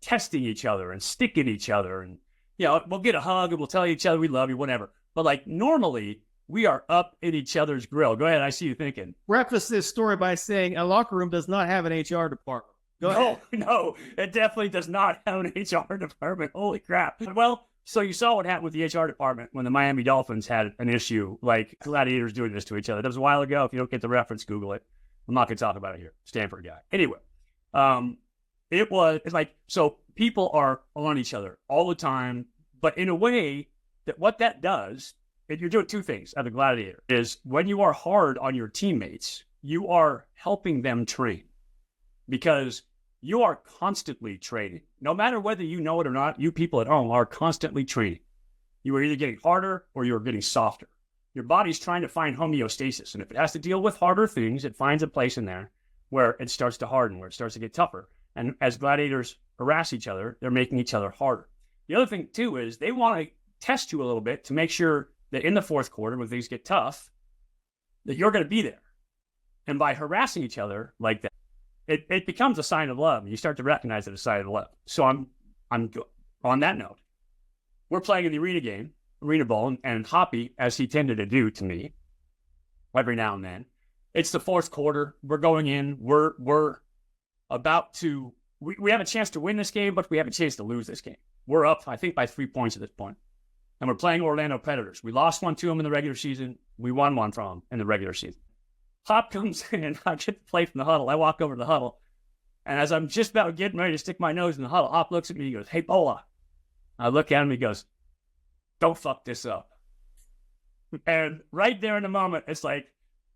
testing each other and sticking each other. And, we'll get a hug and we'll tell each other we love you, whatever. But like normally we are up in each other's grill. Go ahead. I see you thinking. Preface this story by saying a locker room does not have an HR department. Go ahead. No, it definitely does not have an HR department. Holy crap. Well, so you saw what happened with the HR department when the Miami Dolphins had an issue, like gladiators doing this to each other. That was a while ago. If you don't get the reference, Google it. I'm not going to talk about it here. Stanford guy. Anyway, it's like, so people are on each other all the time, but in a way that what that does, you're doing two things as a gladiator, is when you are hard on your teammates, you are helping them train, because you are constantly training. No matter whether you know it or not, you people at home are constantly training. You are either getting harder or you're getting softer. Your body's trying to find homeostasis. And if it has to deal with harder things, it finds a place in there where it starts to harden, where it starts to get tougher. And as gladiators harass each other, they're making each other harder. The other thing, too, is they want to test you a little bit to make sure that in the fourth quarter, when things get tough, that you're going to be there. And by harassing each other like that, it becomes a sign of love. You start to recognize it as a sign of love. So I'm on that note. We're playing in the arena game, Arena Bowl, and Hoppy, as he tended to do to me every now and then, it's the fourth quarter. We're going in. We're about to we have a chance to win this game, but we have a chance to lose this game. We're up, I think, by 3 points at this point. And we're playing Orlando Predators. We lost one to them in the regular season. We won one from them in the regular season. Hop comes in. I get the play from the huddle. I walk over to the huddle. And as I'm just about getting ready to stick my nose in the huddle, Hop looks at me. He goes, "Hey, Pola." I look at him. He goes, "Don't fuck this up." And right there in the moment, it's like,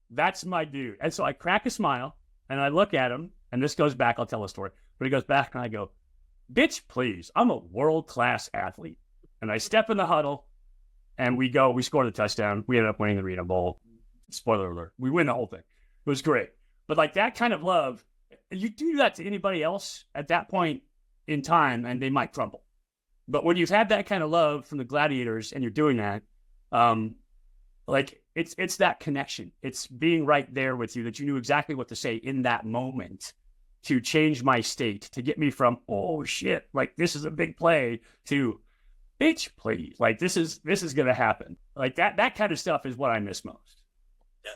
that's my dude. And so I crack a smile, and I look at him. And this goes back. I'll tell a story. But he goes back, and I go, "Bitch, please. I'm a world-class athlete." And I step in the huddle, and we score the touchdown. We ended up winning the Arena Bowl. Spoiler alert. We win the whole thing. It was great. But like that kind of love, you do that to anybody else at that point in time, and they might crumble. But when you've had that kind of love from the Gladiators and you're doing that, like it's that connection. It's being right there with you, that you knew exactly what to say in that moment to change my state, to get me from, oh shit, like this is a big play, to bitch, please, like this is gonna happen. Like that kind of stuff is what I miss most.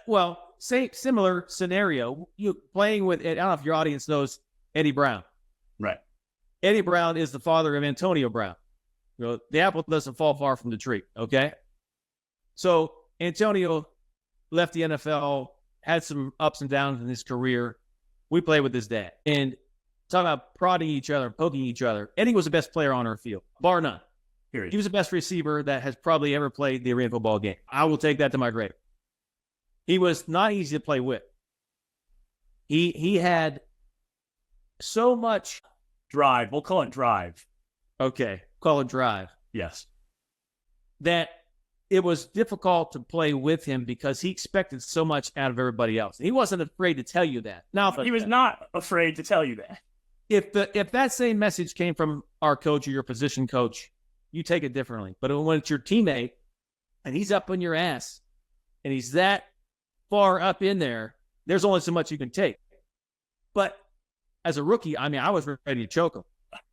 Well, similar scenario. You playing with, I don't know if your audience knows Eddie Brown. Right. Eddie Brown is the father of Antonio Brown. You know, the apple doesn't fall far from the tree. Okay. So Antonio left the NFL, had some ups and downs in his career. We played with his dad, and talking about prodding each other, poking each other. Eddie was the best player on our field, bar none. Period. He was the best receiver that has probably ever played the arena football game. I will take that to my grave. He was not easy to play with. He had so much drive. We'll call it drive. Okay, call it drive. Yes. That it was difficult to play with him because he expected so much out of everybody else. He wasn't afraid to tell you that. Now, he was not afraid to tell you that. If that same message came from our coach or your position coach, you take it differently. But when it's your teammate and he's up on your ass and he's that far up in there, there's only so much you can take. But as a rookie, I mean, I was ready to choke him.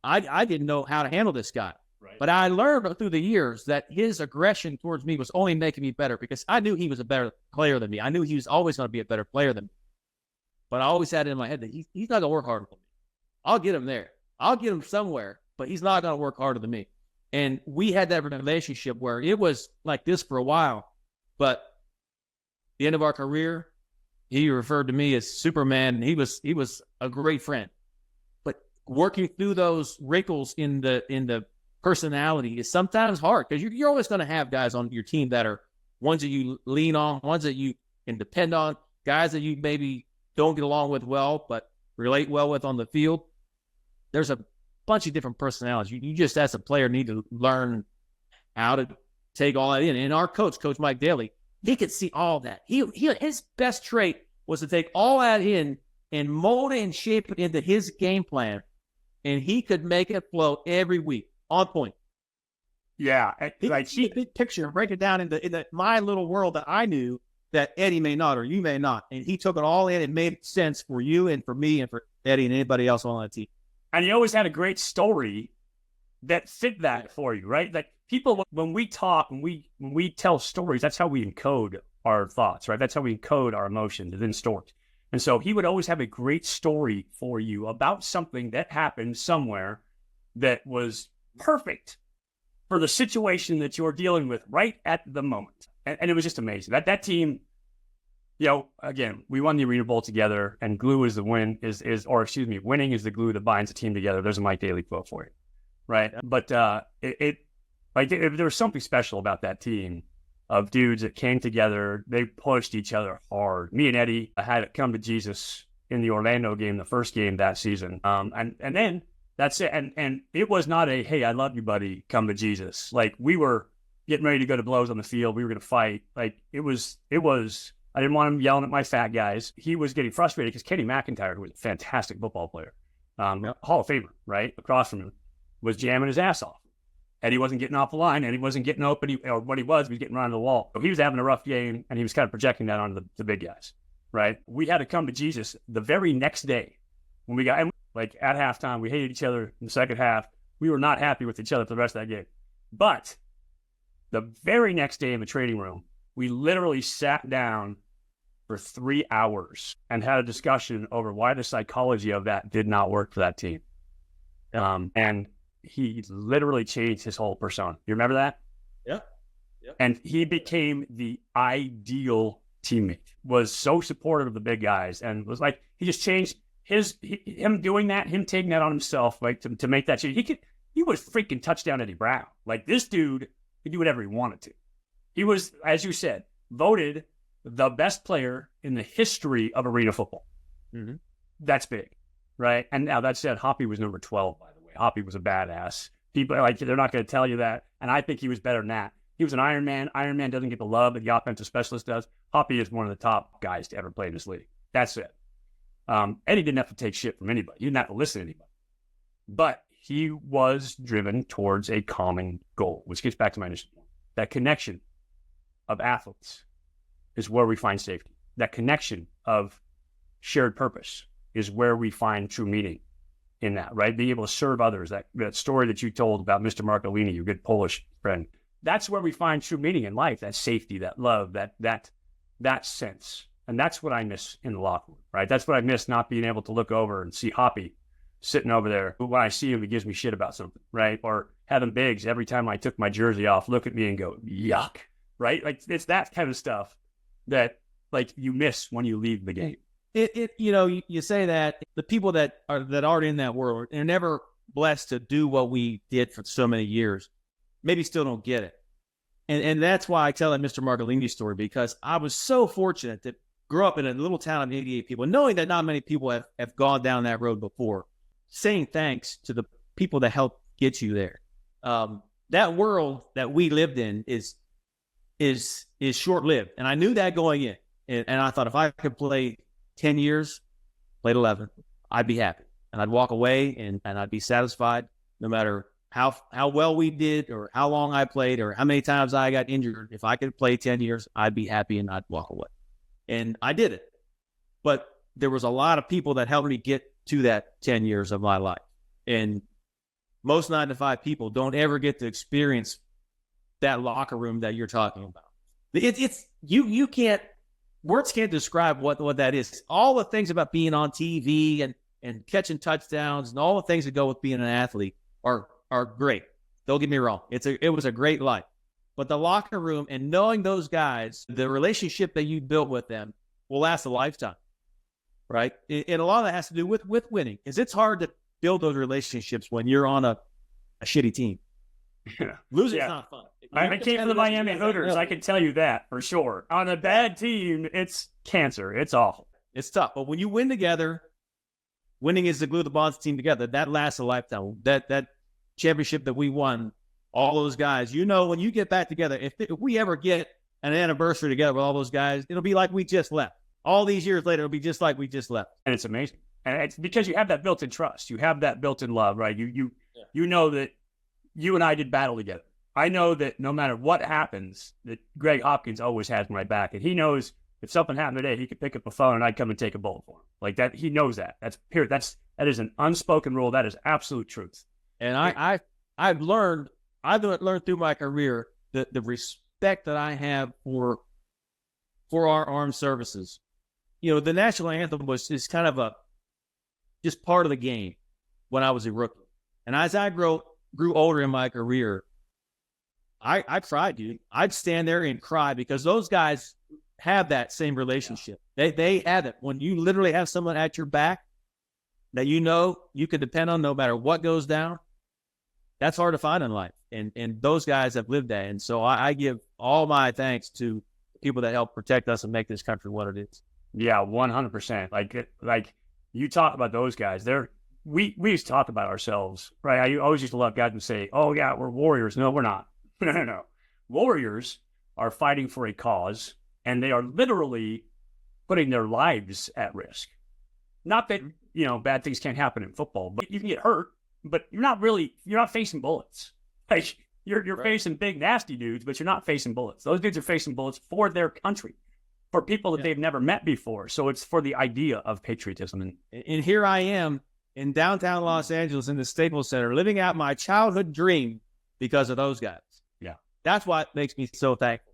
I didn't know how to handle this guy. Right. But I learned through the years that his aggression towards me was only making me better, because I knew he was a better player than me. I knew he was always going to be a better player than me. But I always had it in my head that he's not going to work harder for me. I'll get him there. I'll get him somewhere, but he's not going to work harder than me. And we had that relationship where it was like this for a while. But at the end of our career, he referred to me as Superman, and he was a great friend. But working through those wrinkles in the personality is sometimes hard, because you're always going to have guys on your team that are ones that you lean on, ones that you can depend on, guys that you maybe don't get along with well, but relate well with on the field. There's a bunch of different personalities. You just, as a player, need to learn how to take all that in. And our coach, Coach Mike Daly, he could see all that. His best trait was to take all that in and mold it and shape it into his game plan. And he could make it flow every week on point. Yeah. He could see the big picture and break it down into my little world that I knew that Eddie may not, or you may not. And he took it all in and made sense for you and for me and for Eddie and anybody else on that team. And he always had a great story that fit that for you, right? Like people, when we talk, when we tell stories, that's how we encode our thoughts, right? That's how we encode our emotions in stories. And so he would always have a great story for you about something that happened somewhere that was perfect for the situation that you're dealing with right at the moment. And it was just amazing. That team, you know, again, we won the Arena Bowl together, and winning is the glue that binds the team together. There's a Mike Daly quote for you, right? But there was something special about that team of dudes that came together. They pushed each other hard. Me and Eddie had it come to Jesus in the Orlando game, the first game that season. And then that's it. And it was not a, hey, I love you, buddy, come to Jesus. Like, we were getting ready to go to blows on the field. We were going to fight. Like, it was, I didn't want him yelling at my fat guys. He was getting frustrated because Kenny McIntyre, who was a fantastic football player, Hall of Famer, right, across from him, was jamming his ass off. Eddie wasn't getting off the line, and he wasn't getting open, or what he was getting run into the wall. So he was having a rough game, and he was kind of projecting that onto the big guys, right? We had to come to Jesus the very next day when we got, and like at halftime, we hated each other in the second half. We were not happy with each other for the rest of that game. But The very next day in the trading room, we literally sat down for 3 hours and had a discussion over why the psychology of that did not work for that team. And he literally changed his whole persona. You remember that? Yeah. And he became the ideal teammate, was so supportive of the big guys, and was like, he just changed him doing that, him taking that on himself, like to make that change. He was freaking touchdown Eddie Brown. Like, this dude could do whatever he wanted to. He was, as you said, voted the best player in the history of arena football. Mm-hmm. That's big, right? And now that said, Hoppy was number 12, by the way. Hoppy was a badass. People like, they're not going to tell you that. And I think he was better than that. He was an Iron Man. Iron Man doesn't get the love that the offensive specialist does. Hoppy is one of the top guys to ever play in this league. That's it. Eddie didn't have to take shit from anybody. He didn't have to listen to anybody. But he was driven towards a common goal, which gets back to my initial point. That connection of athletes is where we find safety. That connection of shared purpose is where we find true meaning in that, right? Being able to serve others. That story that you told about Mr. Marcolini, your good Polish friend. That's where we find true meaning in life, that safety, that love, that sense. And that's what I miss in the locker room, right? That's what I miss, not being able to look over and see Hoppy sitting over there. When I see him, he gives me shit about something, right? Or Heaven Biggs, every time I took my jersey off, look at me and go, yuck, right? Like, it's that kind of stuff that, like, you miss when you leave the game. You say that the people that aren't in that world are never blessed to do what we did for so many years, maybe still don't get it. And that's why I tell that Mr. Marcolini story, because I was so fortunate to grow up in a little town of 88 people, knowing that not many people have gone down that road before, saying thanks to the people that helped get you there. That world that we lived in is short-lived. And I knew that going in. And I thought, if I could play 10 years, played 11, I'd be happy. And I'd walk away and I'd be satisfied, no matter how well we did or how long I played or how many times I got injured. If I could play 10 years, I'd be happy and I'd walk away. And I did it. But there was a lot of people that helped me get to that 10 years of my life. And most 9 to 5 people don't ever get to experience that locker room that you're talking about. You can't, words can't describe what that is. All the things about being on TV and catching touchdowns and all the things that go with being an athlete are great. Don't get me wrong. It was a great life. But the locker room and knowing those guys, the relationship that you built with them will last a lifetime, right? And a lot of that has to do with winning, because it's hard to build those relationships when you're on a shitty team. Yeah. Losing's not fun. I came from the Miami Hooters. I can tell you that for sure. On a bad team, it's cancer. It's awful. It's tough. But when you win together, winning is the glue that bonds the team together. That lasts a lifetime. That championship that we won, all those guys, when you get back together, if we ever get an anniversary together with all those guys, it'll be like we just left. All these years later, it'll be just like we just left. And it's amazing. And it's because you have that built-in trust. You have that built-in love, right? You know that you and I did battle together. I know that no matter what happens, that Greg Hopkins always has my back. And he knows if something happened today, he could pick up a phone and I'd come and take a bullet for him. Like that, he knows that. That's period. That is an unspoken rule. That is absolute truth. And I've learned through my career the respect that I have for our armed services. The national anthem is kind of just part of the game when I was a rookie. And as I grew older in my career, I cried, dude. I'd stand there and cry because those guys have that same relationship. Yeah. They have it. When you literally have someone at your back that you can depend on no matter what goes down, that's hard to find in life. And those guys have lived that. And so I give all my thanks to people that help protect us and make this country what it is. Yeah, 100%. Like you talk about those guys. We used to talk about ourselves, right? I always used to love guys and say, "Oh yeah, we're warriors." No, we're not. No. Warriors are fighting for a cause, and they are literally putting their lives at risk. Not that bad things can't happen in football, but you can get hurt. But you're not facing bullets. Like you're right. Facing big nasty dudes, but you're not facing bullets. Those dudes are facing bullets for their country, for people that they've never met before. So it's for the idea of patriotism. And here I am in downtown Los Angeles in the Staples Center, living out my childhood dream because of those guys. Yeah. That's what makes me so thankful.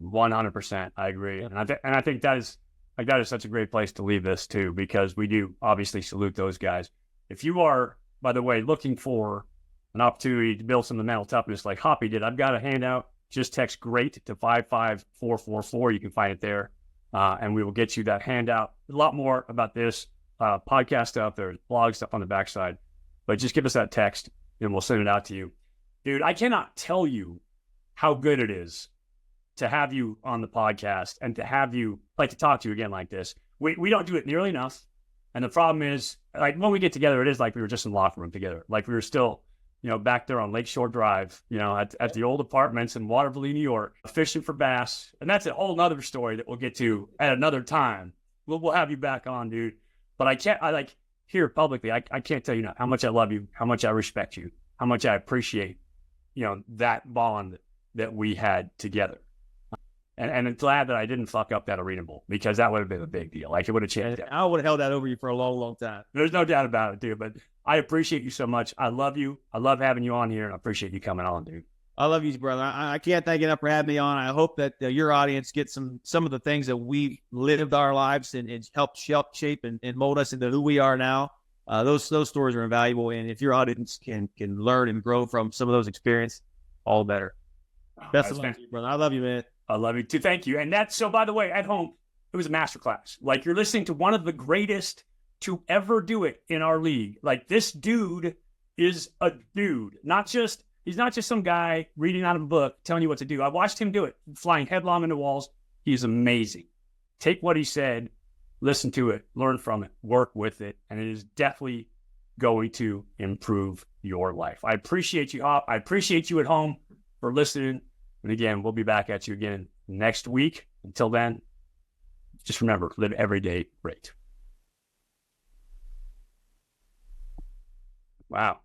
100%. I agree. And I think that is such a great place to leave this too, because we do obviously salute those guys. If you are, by the way, looking for an opportunity to build some of the mental toughness like Hoppy did, I've got a handout. Just text GREAT to 55444. You can find it there. And we will get you that handout. A lot more about this podcast stuff. There's blog stuff on the backside. But just give us that text and we'll send it out to you. Dude, I cannot tell you how good it is to have you on the podcast and to have you, like, to talk to you again like this. We don't do it nearly enough. And the problem is, like, when we get together, it is like we were just in the locker room together. Like we were still, back there on Lakeshore Drive, at the old apartments in Waterville, New York, fishing for bass. And that's a whole nother story that we'll get to at another time. We'll have you back on, dude. But here publicly, I can't tell you how much I love you, how much I respect you, how much I appreciate, that bond that we had together. And I'm glad that I didn't fuck up that Arena Bowl, because that would have been a big deal. Like, it would have changed. I would have held that over you for a long, long time. There's no doubt about it, dude. But I appreciate you so much. I love you. I love having you on here, and I appreciate you coming on, dude. I love you, brother. I can't thank you enough for having me on. I hope that your audience gets some of the things that we lived our lives and helped shape and mold us into who we are now. Those stories are invaluable, and if your audience can learn and grow from some of those experiences, all better. Best of luck, brother. I love you, man. I love you too. Thank you. And so, by the way, at home, it was a masterclass. Like, you're listening to one of the greatest to ever do it in our league. Like, this dude is a dude. He's not just some guy reading out of a book telling you what to do. I watched him do it, flying headlong into walls. He's amazing. Take what he said, listen to it, learn from it, work with it, and it is definitely going to improve your life. I appreciate you, Hop. I appreciate you at home for listening. And again, we'll be back at you again next week. Until then, just remember, live every day great. Wow.